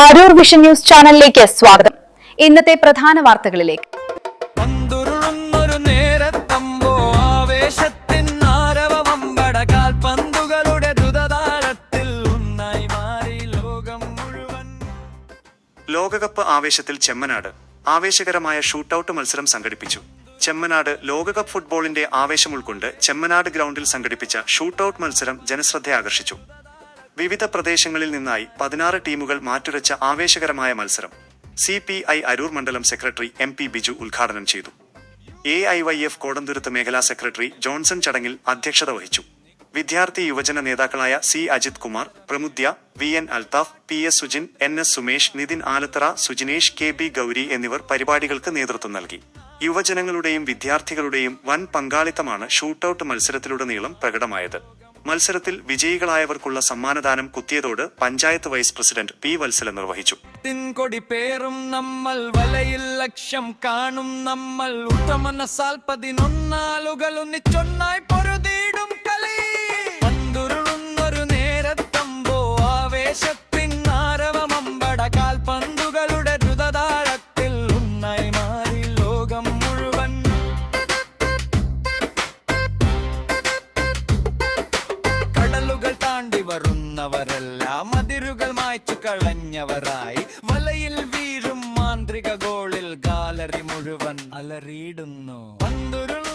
Aroor vision news ചാനലിലേക്ക് സ്വാഗതം. ഇന്നത്തെ പ്രധാന വാർത്തകളിലേക്ക്. ലോകകപ്പ് ആവേശത്തിൽ ചെമ്മനാട് ആവേശകരമായ ഷൂട്ടൌട്ട് മത്സരം സംഘടിപ്പിച്ചു. ചെമ്മനാട് ലോകകപ്പ് ഫുട്ബോളിന്റെ ആവേശം ഉൾക്കൊണ്ട് ചെമ്മനാട് ഗ്രൗണ്ടിൽ സംഘടിപ്പിച്ച ഷൂട്ടൌട്ട് മത്സരം ജനശ്രദ്ധ ആകർഷിച്ചു. വിവിധ പ്രദേശങ്ങളിൽ നിന്നായി 16 ടീമുകൾ മാറ്റുരച്ച ആവേശകരമായ മത്സരം CPI അരൂർ മണ്ഡലം സെക്രട്ടറി MP ബിജു ഉദ്ഘാടനം ചെയ്തു. AIYF കോടന്തുരുത്ത് മേഖലാ സെക്രട്ടറി ജോൺസൺ ചടങ്ങിൽ അധ്യക്ഷത വഹിച്ചു. വിദ്യാർത്ഥി യുവജന നേതാക്കളായ C Ajith Kumar, പ്രമുദ്യ, VN Althaf, PS Sujin, NS Sumesh, Nitin Alathara, സുജിനേഷ്, KB Gauri എന്നിവർ പരിപാടികൾക്ക് നേതൃത്വം നൽകി. യുവജനങ്ങളുടെയും വിദ്യാർത്ഥികളുടെയും വൻ പങ്കാളിത്തമാണ് ഷൂട്ടൌട്ട് മത്സരത്തിലുടനീളം പ്രകടമായത്. മത്സരത്തിൽ വിജയികളായവർക്കുള്ള സമ്മാനദാനം Kuthiyathode panchayat vice president P Valsala നിർവഹിച്ചു. പേരും നമ്മൾ വലയിൽ ലക്ഷ്യം കാണും നമ്മൾ ഉത്തമനസാൽ 11 ഒന്നിച്ചൊന്നായി പൊരുതിയിടും കളി പന്തുരുളുന്നൊരു നേരത്തമ്പോ ആവേശത്തിൻ ആരവമമ്പട കാൽപന്തുകളുടെ ദ്രുതതാളത്തിൽ ഒന്നായി മാറി ലോകം മുഴുവൻ. കടലുകൾ താണ്ടി വരുന്നവരെല്ലാം അതിരുകൾ മായ്ച്ചു കളഞ്ഞവരായി വലയിൽ വീഴും മാന്ത്രിക ഗോളിൽ ഗാലറി മുഴുവൻ അലറിയിടുന്നു. പന്തുരുൾ